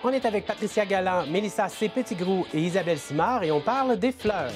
On est avec Patricia Galland, Mélissa C. Petitgrou et Isabelle Simard et on parle des fleurs.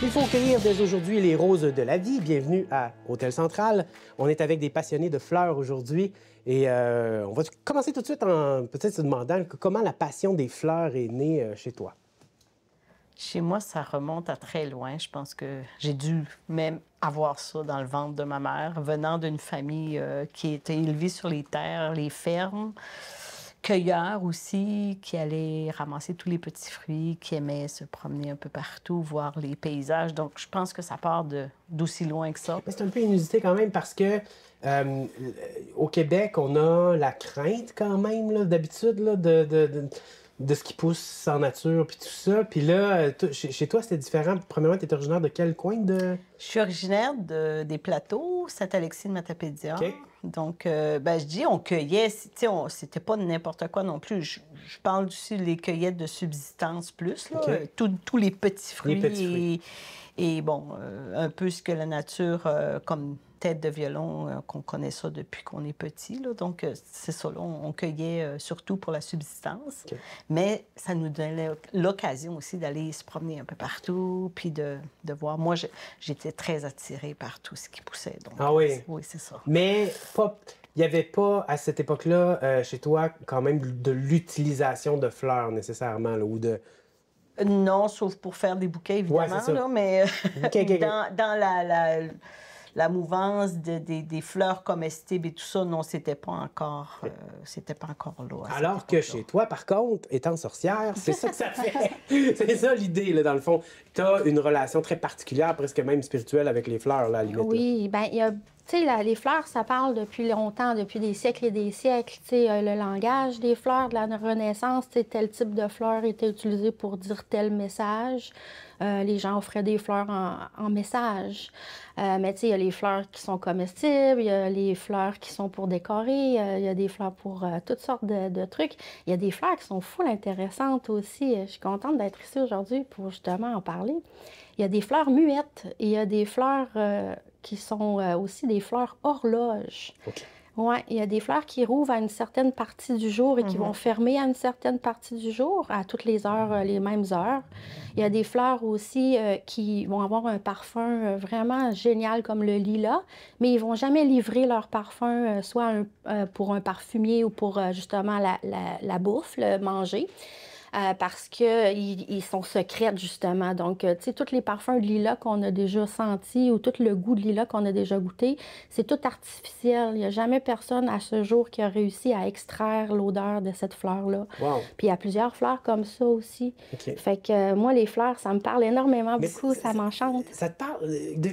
Il faut cueillir dès aujourd'hui les roses de la vie. Bienvenue à Hôtel Central. On est avec des passionnés de fleurs aujourd'hui et on va commencer tout de suite en peut-être se demandant comment la passion des fleurs est née chez toi. Chez moi, ça remonte à très loin. Je pense que j'ai dû même avoir ça dans le ventre de ma mère, venant d'une famille qui était élevée sur les terres, les fermes. Cueilleurs aussi, qui allaient ramasser tous les petits fruits, qui aimaient se promener un peu partout, voir les paysages. Donc, je pense que ça part d'aussi loin que ça. C'est un peu inusité quand même parce que au Québec, on a la crainte quand même, d'habitude, de ce qui pousse en nature, puis tout ça. Puis là, chez toi, c'était différent. Premièrement, tu es originaire de quel coin de... Je suis originaire des Plateaux, Saint-Alexis de Matapédia. Okay. Donc, je dis, on cueillait, c'était pas n'importe quoi non plus. Je parle aussi des cueillettes de subsistance plus, là, okay. Tous les petits fruits. Les petits fruits. Et bon, un peu ce que la nature, comme tête de violon, qu'on connaît ça depuis qu'on est petit. Là. Donc, c'est ça, là, on cueillait surtout pour la subsistance. Okay. Mais ça nous donnait l'occasion aussi d'aller se promener un peu partout, puis de voir. Moi, j'étais très attirée par tout ce qui poussait. Donc, ah oui? Oui, c'est ça. Mais il n'y avait pas, à cette époque-là, chez toi, quand même de l'utilisation de fleurs nécessairement, là, ou de... Non, sauf pour faire des bouquets, évidemment, ouais, là, mais okay. dans la mouvance des fleurs comestibles et tout ça, non, c'était pas encore là. Alors que chez toi, par contre, étant sorcière, c'est ça que ça fait. C'est ça l'idée, là, dans le fond. Tu as une relation très particulière, presque même spirituelle avec les fleurs, là, à la limite. Oui, bien, il y a... Tu sais, les fleurs, ça parle depuis longtemps, depuis des siècles et des siècles. Tu sais, le langage des fleurs de la Renaissance, tu sais, tel type de fleurs était utilisé pour dire tel message. Les gens offraient des fleurs en message. Mais tu sais, il y a les fleurs qui sont comestibles, il y a les fleurs qui sont pour décorer, il y a des fleurs pour toutes sortes de trucs. Il y a des fleurs qui sont full intéressantes aussi. Je suis contente d'être ici aujourd'hui pour justement en parler. Il y a des fleurs muettes et il y a des fleurs qui sont aussi des fleurs horloges. Okay. Oui, il y a des fleurs qui rouvrent à une certaine partie du jour et qui vont fermer à une certaine partie du jour, à toutes les heures, les mêmes heures. Il y a des fleurs aussi qui vont avoir un parfum vraiment génial comme le lilas, mais ils ne vont jamais livrer leur parfum, soit pour un parfumier ou pour justement la bouffe, le manger. Parce qu'ils sont secrètes, justement. Donc, tu sais, tous les parfums de lilas qu'on a déjà sentis ou tout le goût de lilas qu'on a déjà goûté, c'est tout artificiel. Il n'y a jamais personne à ce jour qui a réussi à extraire l'odeur de cette fleur-là. Wow. Puis il y a plusieurs fleurs comme ça aussi. Okay. Fait que moi, les fleurs, ça me parle énormément beaucoup, ça m'enchante. Ça te parle...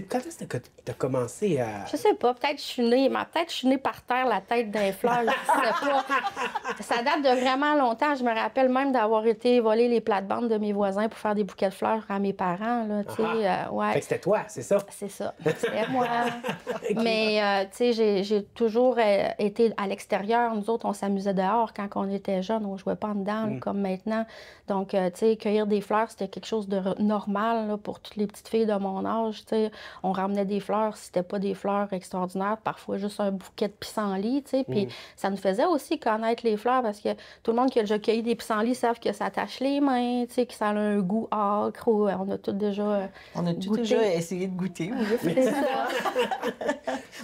Quand est-ce que tu as commencé à... Je sais pas, peut-être je suis née par terre, la tête d'un fleur, je sais pas. Ça date de vraiment longtemps. Je me rappelle même d'avoir été voler les plates-bandes de mes voisins pour faire des bouquets de fleurs à mes parents, là, tu sais, ouais. Fait que c'était toi, c'est ça? C'est ça, c'était moi. Okay. Mais, tu sais, j'ai toujours été à l'extérieur. Nous autres, on s'amusait dehors quand on était jeunes, on jouait pas en dedans, comme maintenant. Donc, tu sais, cueillir des fleurs, c'était quelque chose de normal, là, pour toutes les petites filles de mon âge, tu sais. On ramenait des fleurs, si c'était pas des fleurs extraordinaires, parfois juste un bouquet de pissenlits, tu sais. Puis ça nous faisait aussi connaître les fleurs parce que tout le monde qui a déjà cueilli des pissenlits savent que ça tache les mains, tu sais, que ça a un goût âcre. Ou on a tous déjà essayé de goûter. C'est ça.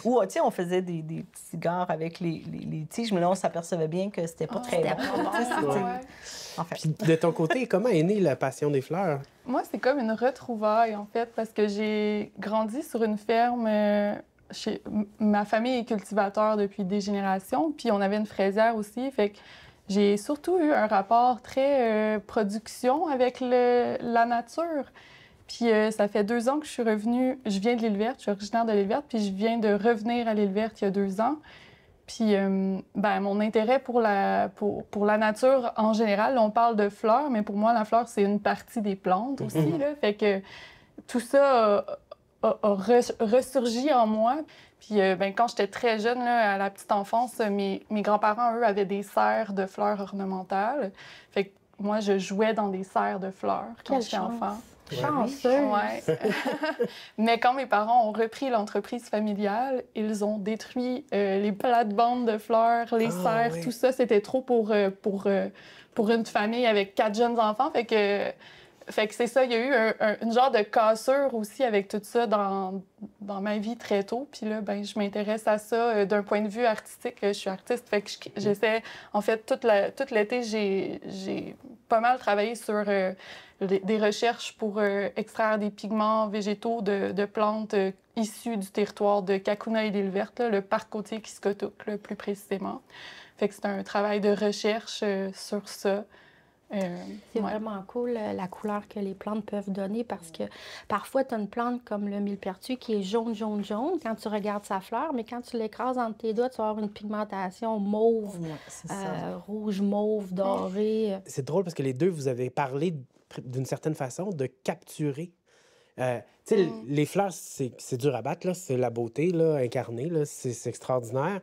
Ou, tu sais, on faisait des petits cigares avec les tiges, mais là, on s'apercevait bien que c'était pas très bon. En fait. Puis de ton côté, comment est née la passion des fleurs? Moi, c'est comme une retrouvaille, en fait, parce que j'ai grandi sur une ferme. Ma famille est cultivateur depuis des générations, puis on avait une fraisière aussi, fait que j'ai surtout eu un rapport très production avec la nature. Puis ça fait 2 ans que je suis revenue, je viens de l'Île-Verte, je suis originaire de l'Île-Verte, puis je viens de revenir à l'Île-Verte il y a 2 ans. Puis, ben, mon intérêt pour la nature en général, là, on parle de fleurs, mais pour moi, la fleur, c'est une partie des plantes aussi, là. Fait que tout ça a ressurgi en moi. Puis, ben, quand j'étais très jeune, là, à la petite enfance, mes grands-parents, eux, avaient des serres de fleurs ornementales. Fait que moi, je jouais dans des serres de fleurs quand j'étais enfant. Chanceux! Ouais. Mais quand mes parents ont repris l'entreprise familiale, ils ont détruit les plates-bandes de fleurs, les serres, tout ça. C'était trop pour une famille avec 4 jeunes enfants. Fait que c'est ça, il y a eu une genre de cassure aussi avec tout ça dans ma vie très tôt. Puis là, ben, je m'intéresse à ça d'un point de vue artistique. Je suis artiste, fait que j'essaie... En fait, tout l'été, j'ai pas mal travaillé sur des recherches pour extraire des pigments végétaux de plantes issues du territoire de Cacouna et l'Île Verte, là, le parc côtier Kiskotuk, là, plus précisément. Fait que c'est un travail de recherche sur ça. C'est vraiment cool la couleur que les plantes peuvent donner parce que parfois, tu as une plante comme le millepertuis qui est jaune, jaune, jaune quand tu regardes sa fleur, mais quand tu l'écrases entre tes doigts, tu vas avoir une pigmentation mauve, rouge, mauve, doré. C'est drôle parce que les deux, vous avez parlé d'une certaine façon de capturer. Tu sais, les fleurs, c'est dur à battre, là, c'est la beauté là, incarnée, là, c'est extraordinaire.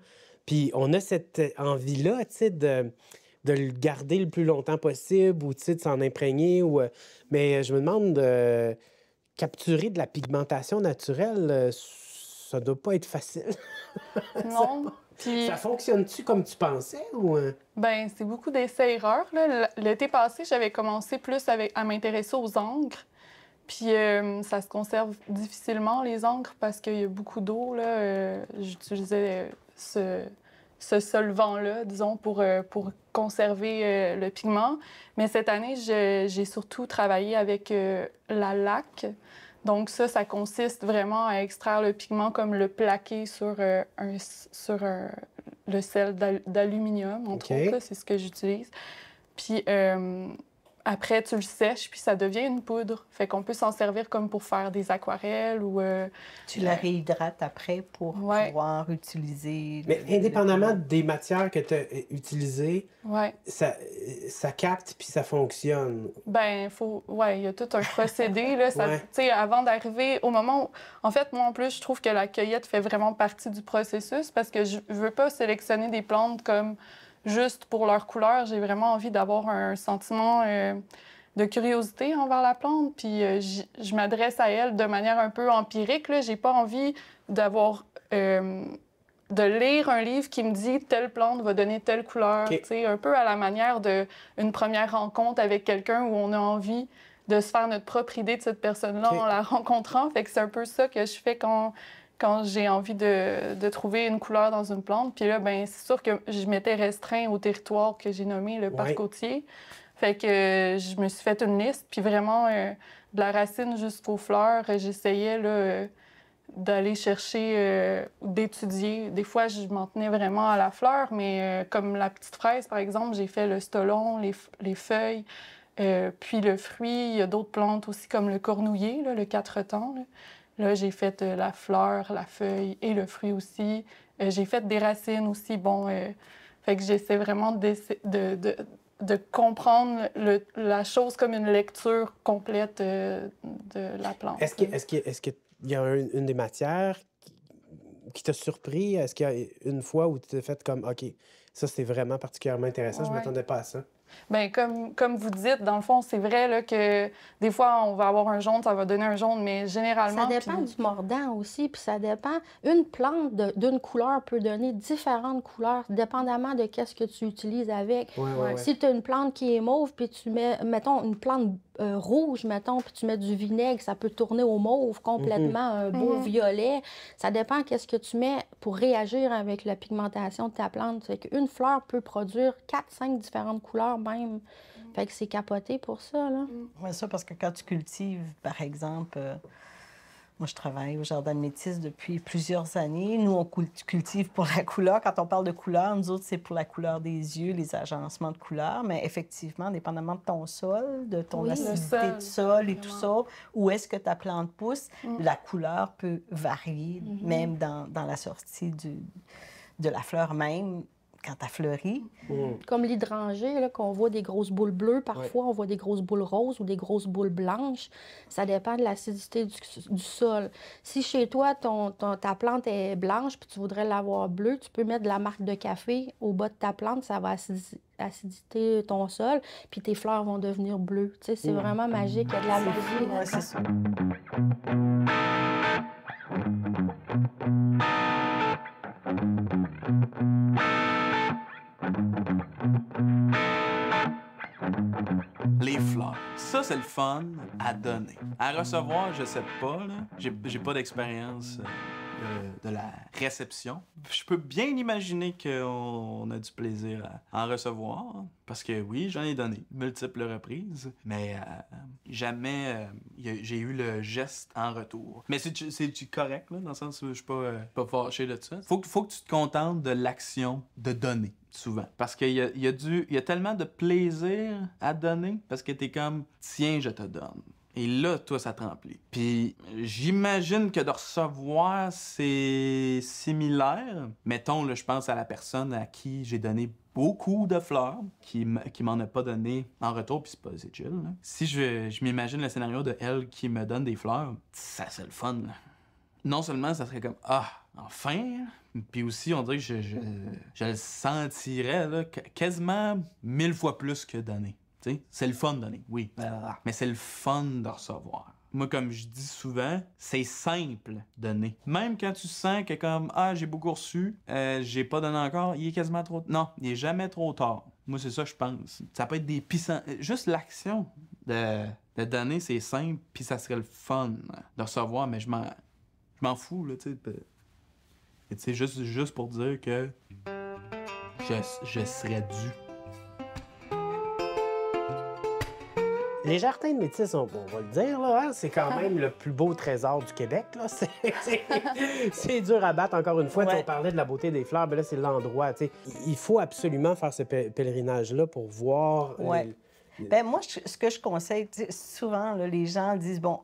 Puis on a cette envie-là, tu sais, de le garder le plus longtemps possible ou, tu sais, de s'en imprégner. Mais je me demande, capturer de la pigmentation naturelle, ça doit pas être facile. Non. Puis... Ça fonctionne-tu comme tu pensais ou... Ben, c'est beaucoup d'essais-erreurs. L'été passé, j'avais commencé plus à m'intéresser aux encres. Puis ça se conserve difficilement, les encres, parce qu'il y a beaucoup d'eau. J'utilisais ce solvant-là, disons, pour conserver le pigment. Mais cette année, j'ai surtout travaillé avec la laque. Donc ça consiste vraiment à extraire le pigment comme le plaquer sur le sel d'aluminium, entre autres. C'est ce que j'utilise. Puis après, tu le sèches, puis ça devient une poudre. Fait qu'on peut s'en servir comme pour faire des aquarelles ou... Tu la réhydrates après pour pouvoir utiliser... Mais indépendamment des matières que tu as utilisées, ça capte puis ça fonctionne. Ben, il y a tout un procédé, là. Tu sais, avant d'arriver au moment où... En fait, moi, en plus, je trouve que la cueillette fait vraiment partie du processus parce que je veux pas sélectionner des plantes comme... juste pour leur couleur. J'ai vraiment envie d'avoir un sentiment de curiosité envers la plante. Puis je m'adresse à elle de manière un peu empirique. J'ai pas envie d'avoir... de lire un livre qui me dit telle plante va donner telle couleur. Un peu à la manière d'une première rencontre avec quelqu'un où on a envie de se faire notre propre idée de cette personne-là en la rencontrant. Fait que c'est un peu ça que je fais quand j'ai envie de trouver une couleur dans une plante. Puis là, ben c'est sûr que je m'étais restreint au territoire que j'ai nommé le parc côtier. Fait que je me suis fait une liste. Puis vraiment, de la racine jusqu'aux fleurs, j'essayais là, d'aller chercher, d'étudier. Des fois, je m'en tenais vraiment à la fleur, mais comme la petite fraise, par exemple, j'ai fait le stolon, les feuilles, puis le fruit. Il y a d'autres plantes aussi, comme le cornouiller, là, le quatre-temps, là. Là, j'ai fait la fleur, la feuille et le fruit aussi. J'ai fait des racines aussi. Bon, fait que j'essaie vraiment de comprendre la chose comme une lecture complète de la plante. Est-ce qu'il y a une des matières qui t'a surpris? Est-ce qu'il y a une fois où tu t'es fait comme, OK, ça, c'est vraiment particulièrement intéressant, je ne m'attendais pas à ça? Bien, comme vous dites, dans le fond, c'est vrai là, que des fois, on va avoir un jaune, ça va donner un jaune, mais généralement... Ça dépend du mordant aussi, puis ça dépend... Une plante d'une couleur peut donner différentes couleurs, dépendamment de qu'est-ce que tu utilises avec. Si tu as une plante qui est mauve, puis tu mets, mettons, une plante rouge, mettons, puis tu mets du vinaigre, ça peut tourner au mauve complètement, un beau violet. Ça dépend qu'est-ce que tu mets pour réagir avec la pigmentation de ta plante. Fait qu'une fleur peut produire 4-5 différentes couleurs même. Fait que c'est capoté pour ça, là. Oui, ça, parce que quand tu cultives, par exemple... Moi, je travaille au Jardin de Métis depuis plusieurs années. Nous, on cultive pour la couleur. Quand on parle de couleur, nous autres, c'est pour la couleur des yeux, les agencements de couleurs. Mais effectivement, dépendamment de ton sol, de ton acidité de sol et tout ça, où est-ce que ta plante pousse, la couleur peut varier, même dans la sortie de la fleur même quand elle fleurit. Comme l'hydrangée, là, qu'on voit des grosses boules bleues. Parfois, on voit des grosses boules roses ou des grosses boules blanches. Ça dépend de l'acidité du sol. Si chez toi, ta plante est blanche puis tu voudrais l'avoir bleue, tu peux mettre de la marque de café au bas de ta plante. Ça va aciditer ton sol, puis tes fleurs vont devenir bleues. Tu sais, c'est vraiment magique. Il y a de la magie. Ouais, c'est ça. Les fleurs. Ça, c'est le fun à donner. À recevoir, je sais pas, là. J'ai pas d'expérience de la réception. Je peux bien imaginer qu'on a du plaisir à en recevoir. Parce que oui, j'en ai donné multiples reprises. Mais jamais j'ai eu le geste en retour. Mais c'est correct, là, dans le sens où je suis pas fâché de ça. Faut que tu te contentes de l'action de donner. Souvent. Parce qu'il y a tellement de plaisir à donner, parce que t'es comme, tiens, je te donne. Et là, toi, ça te remplit. Puis j'imagine que de recevoir, c'est similaire. Mettons, là, je pense à la personne à qui j'ai donné beaucoup de fleurs, qui m'en a pas donné en retour, puis c'est chill, là. Si je m'imagine le scénario de elle qui me donne des fleurs, ça, c'est le fun, là. Non seulement ça serait comme enfin, puis aussi on dirait que je le sentirais là, quasiment 1000 fois plus que donner. T'sais? C'est le fun de donner, oui. Mais c'est le fun de recevoir. Moi, comme je dis souvent, c'est simple donner. Même quand tu sens que comme j'ai beaucoup reçu, j'ai pas donné encore, il est quasiment trop. Non, il est jamais trop tard. Moi, c'est ça que je pense. Ça peut être des pissants. Juste l'action de donner, c'est simple, puis ça serait le fun de recevoir, mais je m'en fous, là, tu sais. Juste pour dire que je serais dû. Les jardins de métis, on va le dire, là, hein, c'est quand même le plus beau trésor du Québec. Là. C'est dur à battre, encore une fois. Ouais. On parlait de la beauté des fleurs, mais là, c'est l'endroit. Il faut absolument faire ce pèlerinage-là pour voir... Ouais. Ben moi, ce que je conseille, souvent, là, les gens disent, bon,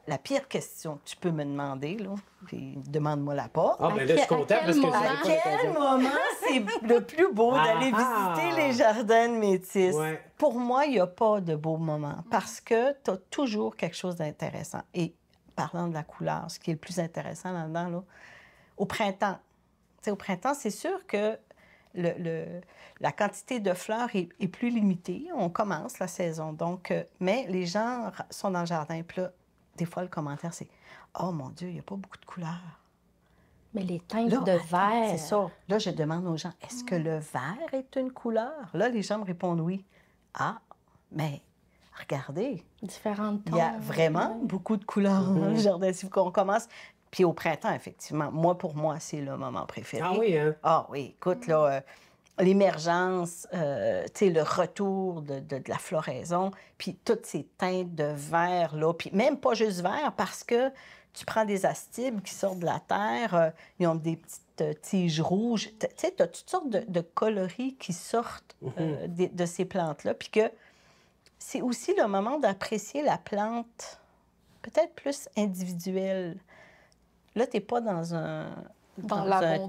la pire question que tu peux me demander, là, puis demande-moi-la pas. Ah, ben là, je suis content parce que À quel moment c'est le plus beau d'aller visiter les jardins de métis? Ouais. Pour moi, il n'y a pas de beau moment parce que tu as toujours quelque chose d'intéressant. Et parlant de la couleur, ce qui est le plus intéressant là-dedans, là, au printemps. T'sais, au printemps, c'est sûr que la quantité de fleurs est plus limitée. On commence la saison. Donc, mais les gens sont dans le jardin. Puis là, des fois, le commentaire, c'est « Oh mon Dieu, il n'y a pas beaucoup de couleurs. » Mais les teintes Là, de vert. c'est ça. Là, je demande aux gens, est-ce que le vert est une couleur? Là, les gens me répondent oui. Ah, mais regardez, Différentes il y a teintes. vraiment beaucoup de couleurs dans le jardin. Si on commence... Puis au printemps, effectivement, pour moi, c'est le moment préféré. Ah oui, hein? Ah oui, écoute, là, l'émergence, tu sais, le retour de la floraison, puis toutes ces teintes de vert, là, puis même pas juste vert, parce que tu prends des astibes qui sortent de la terre, ils ont des petites tiges rouges. Tu sais, tu as toutes sortes de coloris qui sortent de ces plantes-là, puis que c'est aussi le moment d'apprécier la plante peut-être plus individuelle. Là, tu n'es pas dans un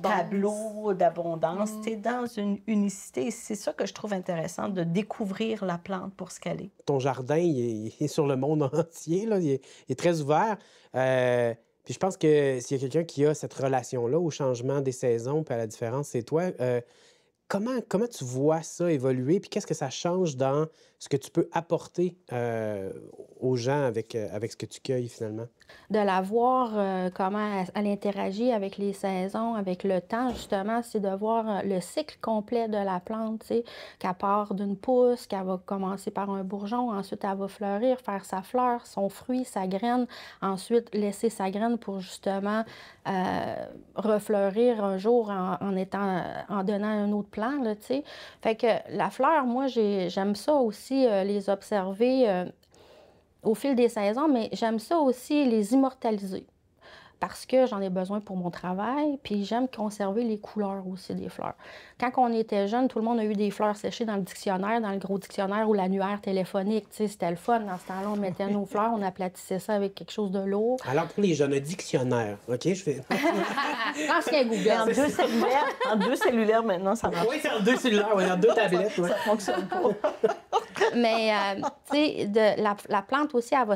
tableau d'abondance, tu es dans une unicité. C'est ça que je trouve intéressant, de découvrir la plante pour ce qu'elle est. Ton jardin, il est sur le monde entier, là. Il est très ouvert. Puis je pense que s'il y a quelqu'un qui a cette relation-là au changement des saisons puis à la différence, c'est toi. Comment tu vois ça évoluer, puis qu'est-ce que ça change dans ce que tu peux apporter aux gens avec ce que tu cueilles, finalement? De la voir comment elle interagit avec les saisons, avec le temps, justement, c'est de voir le cycle complet de la plante, tu sais, qu'elle part d'une pousse, qu'elle va commencer par un bourgeon, ensuite elle va fleurir, faire sa fleur, son fruit, sa graine, ensuite laisser sa graine pour justement refleurir un jour en donnant un autre plan, là, tu sais. Fait que la fleur, moi, j'aime ça aussi, les observer au fil des saisons, mais j'aime ça aussi les immortaliser. parce que j'en ai besoin pour mon travail, puis j'aime conserver les couleurs aussi des fleurs. Quand on était jeune, tout le monde a eu des fleurs séchées dans le dictionnaire, dans le gros dictionnaire ou l'annuaire téléphonique. Tu sais, c'était le fun. Dans ce temps-là, on mettait nos fleurs, on aplatissait ça avec quelque chose de lourd. Alors, pour les jeunes, un dictionnaire, OK? Je fais... L'ancien Google. En deux cellulaires, maintenant, ça marche. Oui, c'est en 2 cellulaires, oui, en 2 tablettes. Ouais. Ça fonctionne pas. Mais, tu sais, la plante aussi, elle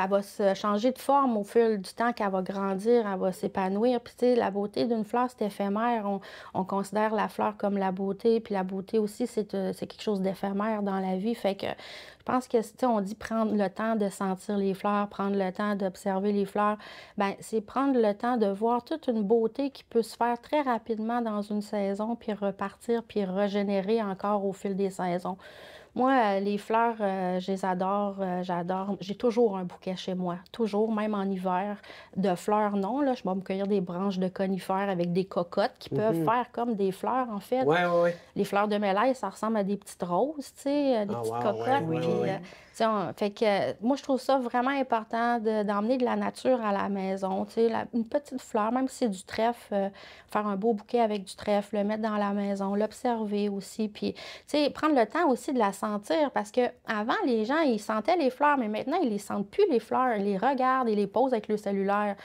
va se changer de forme au fil du temps qu'elle va grandir, elle va s'épanouir. Puis, tu sais, la beauté d'une fleur, c'est éphémère. On considère la fleur comme la beauté, puis la beauté aussi, c'est quelque chose d'éphémère dans la vie. Fait que je pense que, tu sais, on dit prendre le temps de sentir les fleurs, prendre le temps d'observer les fleurs. Bien, c'est prendre le temps de voir toute une beauté qui peut se faire très rapidement dans une saison, puis repartir, puis régénérer encore au fil des saisons. Moi, les fleurs, je les adore, j'adore. J'ai toujours un bouquet chez moi, toujours, même en hiver. De fleurs, non, là, je vais me cueillir des branches de conifères avec des cocottes qui peuvent faire comme des fleurs, en fait. Oui, oui, oui. Les fleurs de mélaille, ça ressemble à des petites roses, tu sais, des petites cocottes. Ouais, puis, ouais. fait que moi, je trouve ça vraiment important d'emmener de la nature à la maison. Tu sais, une petite fleur, même si c'est du trèfle, faire un beau bouquet avec du trèfle, le mettre dans la maison, l'observer aussi. Puis, tu sais, prendre le temps aussi de la sentir parce que avant les gens, ils sentaient les fleurs, mais maintenant, ils les sentent plus, les fleurs. Ils les regardent, ils les posent avec le cellulaire.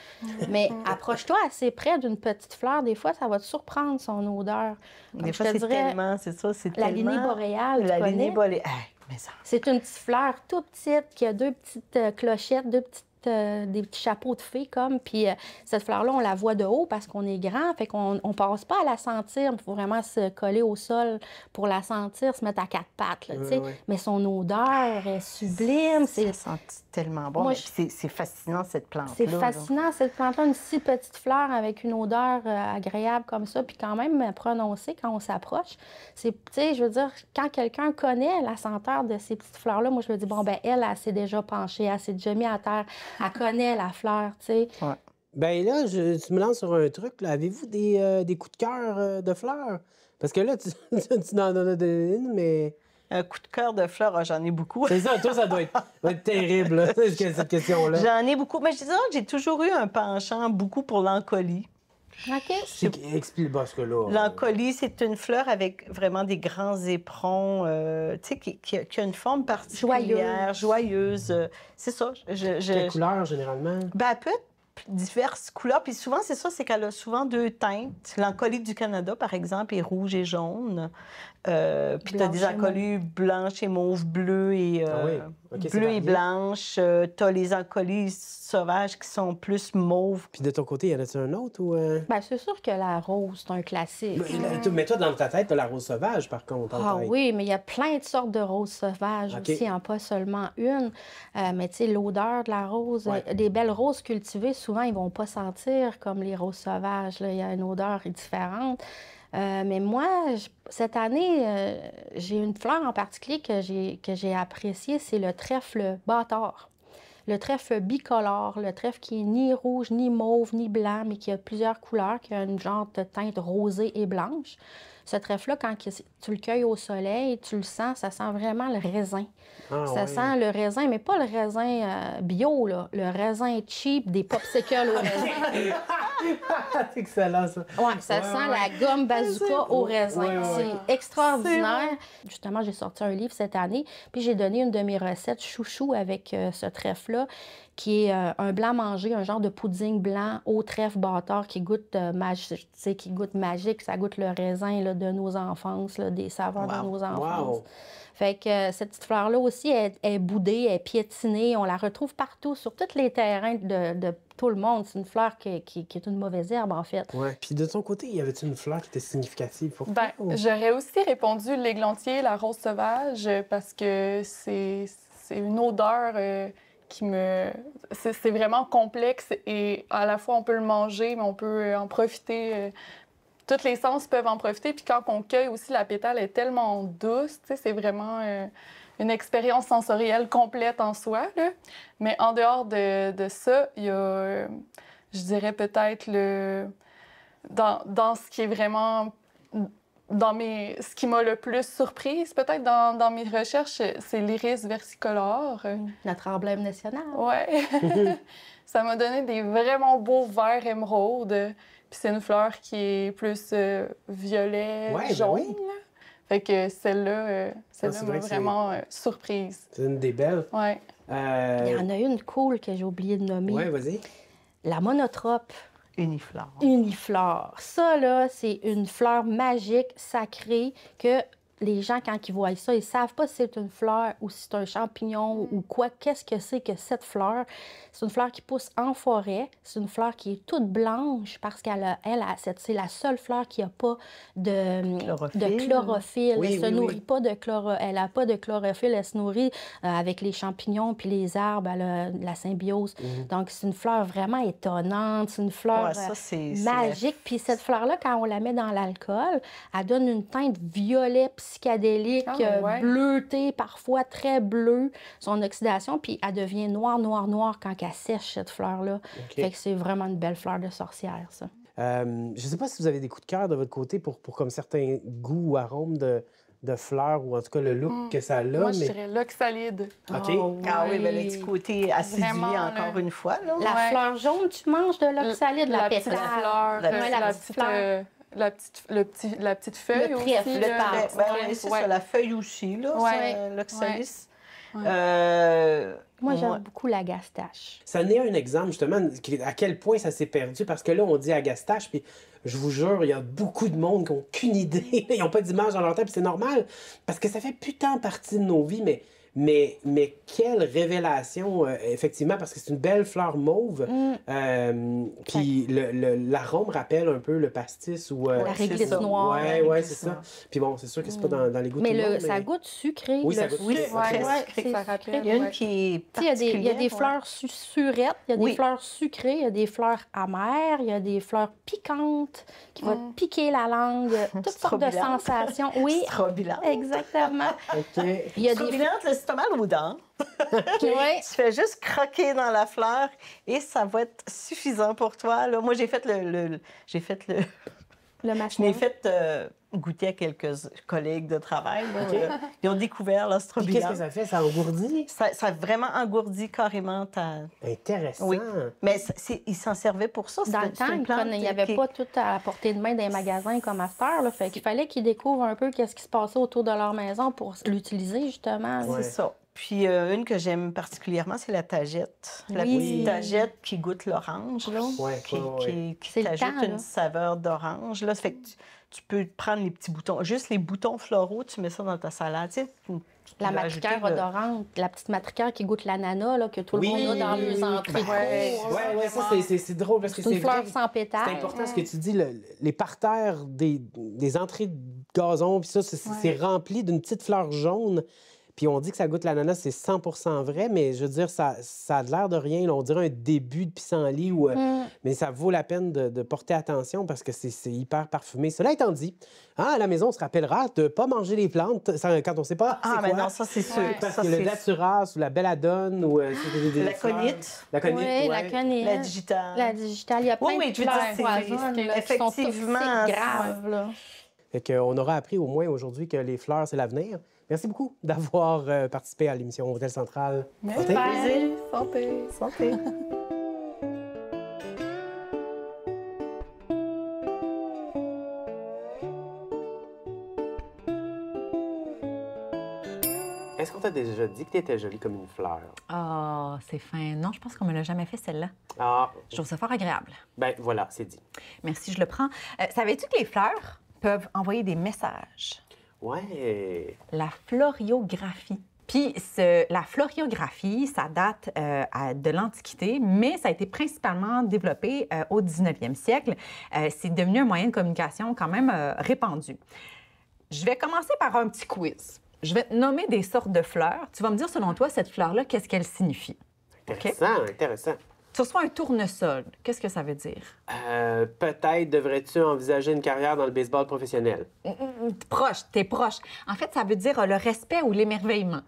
Mais approche-toi assez près d'une petite fleur. Des fois, ça va te surprendre son odeur. Des fois, c'est tellement, c'est ça, c'est La tellement... lignée boréale, La tu lignée connais? boréale. Hey, mais ça... C'est une petite fleur toute petite qui a 2 petites clochettes, des petits chapeaux de fée comme. Puis cette fleur-là, on la voit de haut parce qu'on est grand, fait qu'on passe pas à la sentir. Il faut vraiment se coller au sol pour la sentir, se mettre à 4 pattes, là, tu sais. ouais. Mais son odeur est sublime. Ça sent tellement bon. Moi, C'est fascinant, cette plante-là. C'est fascinant, cette plante-là, une si petite fleur avec une odeur agréable comme ça, puis quand même prononcée quand on s'approche. Tu sais, je veux dire, quand quelqu'un connaît la senteur de ces petites fleurs-là, moi, je me dis, bon, ben elle s'est déjà penchée, elle s'est déjà mise à terre, elle connaît la fleur, tu sais. Ouais. Ben là, tu me lances sur un truc, là. Avez-vous des coups de cœur de fleurs? Parce que là, tu en as une, mais... Un coup de cœur de fleurs, j'en ai beaucoup. C'est ça, toi, ça doit être terrible, là, cette question-là. J'en ai beaucoup. Mais je disais que j'ai toujours eu un penchant beaucoup pour l'encolie. OK? Explique parce que là... L'encolie, c'est une fleur avec vraiment des grands éperons, tu sais, qui a une forme particulière, joyeuse. C'est ça. Quelle couleur, généralement? Ben, elle peut être diverses couleurs. Puis souvent, c'est ça, c'est qu'elle a souvent 2 teintes. L'encolie du Canada, par exemple, est rouge et jaune. Puis tu as des encolies blanches et mauves, bleues et, bleues et blanches. Tu as les encolies sauvages qui sont plus mauves. Puis de ton côté, y en a-tu un autre? Ou Bien, c'est sûr que la rose, c'est un classique. Mais toi, dans ta tête, t'as la rose sauvage, par contre. Ah oui, mais il y a plein de sortes de roses sauvages aussi, hein, pas seulement une. Mais tu sais, l'odeur de la rose, des belles roses cultivées, souvent, ils vont pas sentir comme les roses sauvages. Il y a une odeur différente. Mais moi, cette année, j'ai une fleur en particulier que j'ai appréciée, c'est le trèfle bâtard. Le trèfle bicolore, le trèfle qui est ni rouge, ni mauve, ni blanc, mais qui a plusieurs couleurs, qui a une genre de teinte rosée et blanche. Ce trèfle-là, quand tu le cueilles au soleil, tu le sens, ça sent vraiment le raisin. Ça sent le raisin, mais pas le raisin bio, là, le raisin cheap des popsicles au raisin. C'est excellent, ça. Oui, ça sent la gomme bazooka au raisin. C'est extraordinaire. Justement, j'ai sorti un livre cette année, puis j'ai donné une de mes recettes chouchou avec ce trèfle-là, qui est un blanc mangé, un genre de pudding blanc au trèfle bâtard qui goûte magique, ça goûte le raisin là, de nos enfances, là, des saveurs de nos enfances. Fait que cette petite fleur-là aussi est boudée, est piétinée. On la retrouve partout, sur tous les terrains de tout le monde. C'est une fleur qui est une mauvaise herbe, en fait. Oui. Puis de ton côté, y avait-tu une fleur qui était significative pour toi? Ben, j'aurais aussi répondu l'églantier, la rose sauvage, parce que c'est une odeur qui me... C'est vraiment complexe et à la fois, on peut le manger, mais on peut en profiter... Tous les sens peuvent en profiter. Puis quand on cueille aussi, la pétale est tellement douce. C'est vraiment une expérience sensorielle complète en soi. Là. Mais en dehors de ça, il y a, je dirais peut-être, dans ce qui est vraiment ce qui m'a le plus surprise, peut-être, dans mes recherches, c'est l'iris versicolore. Notre emblème national. Ouais. Ça m'a donné des vraiment beaux verts émeraudes. Puis c'est une fleur qui est plus violet, Ouais, ben jaune. oui. Là. Fait que celle-là c'est m'a vrai que vraiment surprise. C'est une des belles. Ouais. Il y en a une cool que j'ai oublié de nommer. Ouais, vas-y. La monotrope Uniflore. uniflore. Ça, là, c'est une fleur magique, sacrée, que les gens, quand ils voient ça, ils savent pas si c'est une fleur ou si c'est un champignon ou quoi. Qu'est-ce que c'est que cette fleur? C'est une fleur qui pousse en forêt. C'est une fleur qui est toute blanche parce c'est la seule fleur qui n'a pas de chlorophylle. Oui, Elle se oui, nourrit oui. pas elle n'a pas de chlorophylle. Elle se nourrit avec les champignons puis les arbres. Elle a de la symbiose. Donc, c'est une fleur vraiment étonnante. C'est une fleur Ouais, ça, c'est magique. Puis cette fleur-là, quand on la met dans l'alcool, elle donne une teinte violet psychédélique, ouais. bleutée, parfois très bleue, son oxydation, puis elle devient noire, noire, noire quand elle sèche, cette fleur-là. Fait que c'est vraiment une belle fleur de sorcière, ça. Je ne sais pas si vous avez des coups de cœur de votre côté pour comme certains goûts ou arômes de fleurs, ou en tout cas le look que ça a. Moi, je mais... dirais l'oxalide. OK. Ah oui, mais le petit côté acidué, Vraiment, là. encore une fois. Là. La Ouais. fleur jaune, tu manges de l'oxalide, la petite pétale. fleur, Ouais, la petite fleur. la petite feuille Le aussi. trèfle, le là. tartre. Ben oui, c'est ça, la feuille aussi, là, Ouais. c'est l'oxalis. Ouais. Moi, j'aime Ouais. beaucoup la gastache. Ça en est un exemple, justement, à quel point ça s'est perdu. Parce que là, on dit agastache, puis je vous jure, il y a beaucoup de monde qui n'ont qu'une idée. Ils n'ont pas d'image dans leur tête, puis c'est normal. Parce que ça fait putain partie de nos vies, mais quelle révélation, effectivement, parce que c'est une belle fleur mauve. Puis l'arôme rappelle un peu le pastis ou... La c'est réglisse ça. noire. Ouais, c'est ça. Puis bon, c'est sûr que c'est pas dans les goûts de Mais tout le monde, ça goûte sucré. Oui, ça Le goûte sucre, sucré. Ouais, ouais, sucré, c'est ça sucré. rappelle. Il y a une Ouais. qui est Tu sais, il y a des particulière, fleurs surettes, il y a des Oui. fleurs sucrées, il y a des fleurs amères, il y a des fleurs piquantes qui vont te piquer la langue, toutes sortes de Strobilante. sensations. Oui, Strobilante. exactement. OK. Il y a des Strobilante, là, c'est pas mal aux dents. Ouais. Tu fais juste croquer dans la fleur et ça va être suffisant pour toi. Là. Moi, j'ai fait le je l'ai mascara. fait goûter à quelques collègues de travail. Là. Ils ont découvert la Puis qu'est-ce strobilante. que ça fait? Ça engourdit? Ça a vraiment engourdi carrément ta... Intéressant. Oui. Mais ils s'en servaient pour ça. Dans le C'est une temps, plante il n'y avait qui- pas tout à portée de main dans les magasins comme à cette heure. Là, fait qu'il fallait qu'ils découvrent un peu qu'est-ce qui se passait autour de leur maison pour l'utiliser, justement. Ouais. C'est ça. Puis une que j'aime particulièrement, c'est la tagette. La Oui. petite tagette qui goûte l'orange, là. Ouais, Qui, ouais, ouais. qui C'est le t'ajoute temps, là. une saveur d'orange. Là. Ça fait que tu peux prendre les petits boutons, juste les boutons floraux, tu mets ça dans ta salade. Tu sais, tu La peux ajouter matricaire odorante, la petite matricaire qui goûte l'ananas, là, que tout le Oui, monde a dans oui, leurs oui. entrées. Ouais. Ouais, ça, c'est drôle parce que C'est une fleur vrai. sans pétales. C'est important ce que tu dis, les parterres des entrées de gazon, puis ça, c'est rempli d'une petite fleur jaune. Puis on dit que ça goûte l'ananas, c'est 100% vrai, mais je veux dire, ça a l'air de rien. Là, on dirait un début de pissenlit, mais ça vaut la peine de porter attention parce que c'est hyper parfumé. Cela étant dit, à la maison, on se rappellera de ne pas manger les plantes quand on ne sait pas Ah, c'est mais quoi. non, ça, c'est sûr. Parce Ça, que le c'est- datura ou la belladone ou La conite. La conite, Oui, la ouais. conite. La digitale. La digitale. Il y a plein Oui, oui, de je veux dire, fleurs c'est- poisonnes là, qui sont effectivement, toxiques graves. Là. Fait qu'on aura appris au moins aujourd'hui que les fleurs, c'est l'avenir. Merci beaucoup d'avoir participé à l'émission Hôtel Central. Merci. Santé. Santé. Santé. Est-ce qu'on t'a déjà dit que tu étais jolie comme une fleur? Ah, c'est fin. Non, je pense qu'on me l'a jamais fait, celle-là. Ah, Je trouve ça fort agréable. ben voilà, c'est dit. Merci, je le prends. Savais-tu que les fleurs peuvent envoyer des messages? Ouais. La floriographie. Puis la floriographie, ça date de l'Antiquité, mais ça a été principalement développé au 19e siècle. C'est devenu un moyen de communication quand même répandu. Je vais commencer par un petit quiz. Je vais te nommer des sortes de fleurs. Tu vas me dire, selon toi, cette fleur-là, qu'est-ce qu'elle signifie? Intéressant, intéressant. Tu reçois un tournesol. Qu'est-ce que ça veut dire? Peut-être devrais-tu envisager une carrière dans le baseball professionnel? T'es proche. En fait, ça veut dire le respect ou l'émerveillement.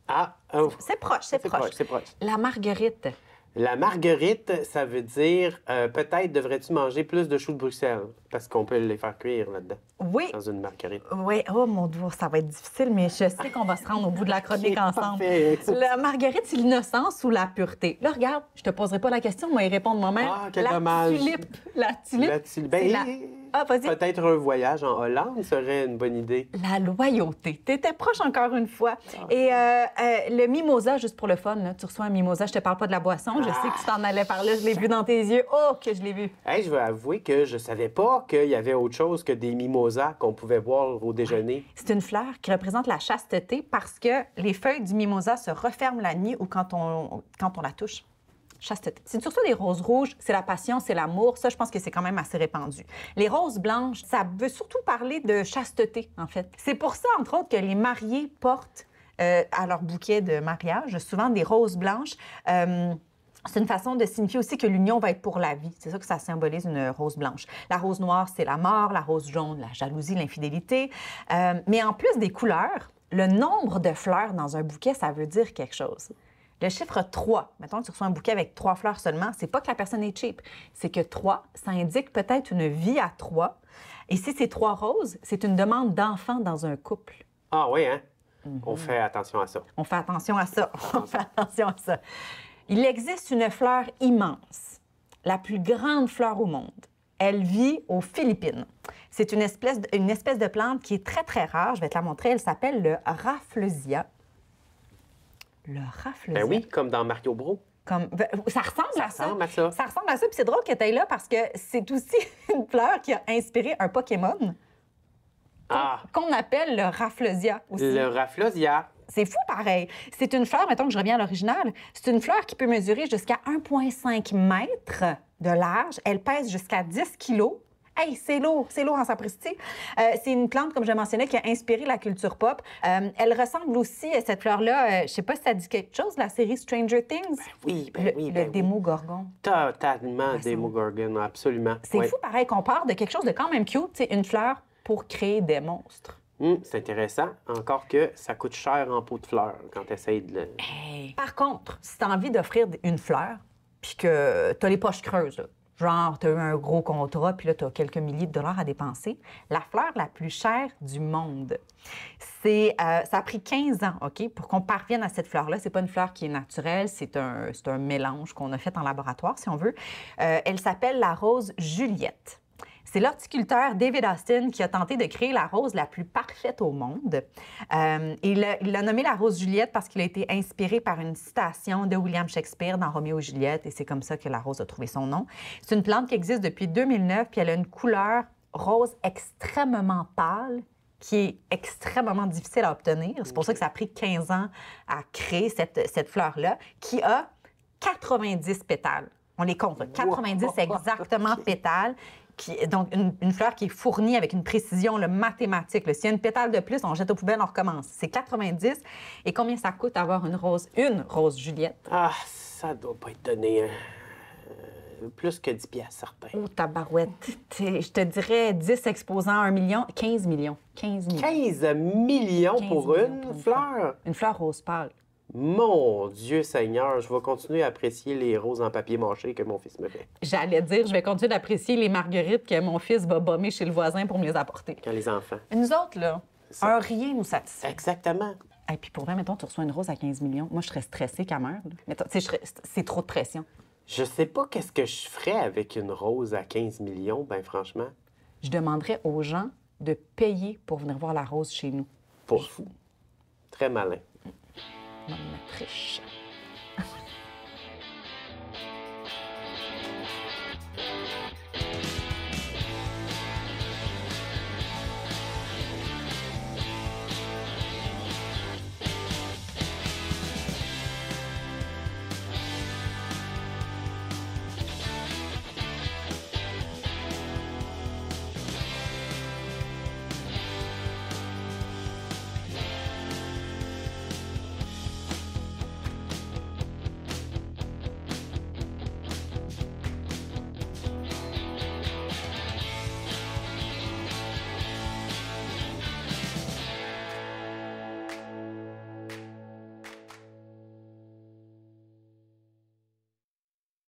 Ah, oh, C'est proche, c'est proche. c'est proche. La marguerite. La marguerite, ça veut dire peut-être devrais-tu manger plus de choux de Bruxelles parce qu'on peut les faire cuire là-dedans. Oui. Dans une marguerite. Oui, oh mon Dieu, ça va être difficile, mais je sais qu'on va se rendre au bout de la chronique ensemble. Parfait. La marguerite, c'est l'innocence ou la pureté? Là, regarde, je te poserai pas la question, moi, y répondre moi-même. Ah, quel dommage. La tulipe. La tulipe. Ben, c'est la- Ah, vas-y. peut-être un voyage en Hollande serait une bonne idée. La loyauté. T'étais proche encore une fois. Et le mimosa, juste pour le fun, là, tu reçois un mimosa, je te parle pas de la boisson, je sais que tu t'en allais par là, je l'ai vu dans tes yeux. Oh, que je l'ai vu. Hey, je veux avouer que je savais pas qu'il y avait autre chose que des mimosas qu'on pouvait boire au déjeuner. C'est une fleur qui représente la chasteté parce que les feuilles du mimosa se referment la nuit ou quand on la touche. Chasteté. Si tu reçois des roses rouges, c'est la passion, c'est l'amour. Ça, je pense que c'est quand même assez répandu. Les roses blanches, ça veut surtout parler de chasteté, en fait. C'est pour ça, entre autres, que les mariés portent à leur bouquet de mariage souvent des roses blanches. C'est une façon de signifier aussi que l'union va être pour la vie. C'est ça que ça symbolise, une rose blanche. La rose noire, c'est la mort. La rose jaune, la jalousie, l'infidélité. Mais en plus des couleurs, le nombre de fleurs dans un bouquet, ça veut dire quelque chose. Le chiffre 3, mettons que tu reçois un bouquet avec 3 fleurs seulement, c'est pas que la personne est cheap. C'est que 3, ça indique peut-être une vie à 3. Et si c'est 3 roses, c'est une demande d'enfant dans un couple. Ah oui, hein? On fait attention à ça. On fait attention à ça. On fait attention à ça. Il existe une fleur immense, la plus grande fleur au monde. Elle vit aux Philippines. C'est une espèce de plante qui est très, très rare. Je vais te la montrer. Elle s'appelle le Rafflesia. Le Rafflesia. Ben oui, comme dans Mario Bros. Ça ressemble à ça. Ça ressemble à ça. Ça ressemble à ça. Puis c'est drôle que tu ailles là parce que c'est aussi une fleur qui a inspiré un Pokémon qu'on appelle le Rafflesia aussi. Le Rafflesia. C'est fou pareil. C'est une fleur, mettons que je reviens à l'original, c'est une fleur qui peut mesurer jusqu'à 1,5 mètres de large. Elle pèse jusqu'à 10 kilos. Hey, c'est lourd en sapristi. C'est une plante, comme je mentionnais, qui a inspiré la culture pop. Elle ressemble aussi, cette fleur-là, je sais pas si ça dit quelque chose, la série Stranger Things. Oui, Le Démogorgon. Totalement Démogorgon, absolument. C'est fou pareil qu'on part de quelque chose de quand même cute, c'est une fleur pour créer des monstres. C'est intéressant. Encore que ça coûte cher en pot de fleurs quand tu essaies de le... Hey. Par contre, si tu as envie d'offrir une fleur, puis que tu as les poches creuses, là, genre, tu as eu un gros contrat, puis là, tu as quelques milliers de dollars à dépenser. La fleur la plus chère du monde, ça a pris 15 ans, OK, pour qu'on parvienne à cette fleur-là. C'est pas une fleur qui est naturelle, c'est un mélange qu'on a fait en laboratoire, si on veut. Elle s'appelle la rose Juliette. C'est l'horticulteur David Austin qui a tenté de créer la rose la plus parfaite au monde. Il l'a nommée la rose Juliette parce qu'il a été inspiré par une citation de William Shakespeare dans Roméo et Juliette, et c'est comme ça que la rose a trouvé son nom. C'est une plante qui existe depuis 2009, puis elle a une couleur rose extrêmement pâle, qui est extrêmement difficile à obtenir. C'est pour ça que ça a pris 15 ans à créer cette fleur-là, qui a 90 pétales. On les compte, là. 90 exactement pétales. Donc, une fleur qui est fournie avec une précision mathématique. S'il y a une pétale de plus, on jette aux poubelles, on recommence. C'est 90. Et combien ça coûte avoir une rose Juliette? Ah, ça doit pas être donné plus que 10 piastres, certain. Oh, tabarouette. Je te dirais 10 exposants 1 million, 15 millions. 15 millions. 15 millions pour une fleur? Une fleur rose pâle. Mon Dieu Seigneur, je vais continuer à apprécier les roses en papier mâché que mon fils me fait. J'allais dire, je vais continuer d'apprécier les marguerites que mon fils va bomber chez le voisin pour me les apporter. Quand les enfants. Nous autres, là, un rien nous satisfait. Exactement. Et puis pour vrai, mettons, tu reçois une rose à 15 millions. Moi, je serais stressée qu'à meure. C'est trop de pression. Je sais pas qu'est-ce que je ferais avec une rose à 15 millions, ben franchement. Je demanderais aux gens de payer pour venir voir la rose chez nous. Pas fou. Très malin. Maman triche.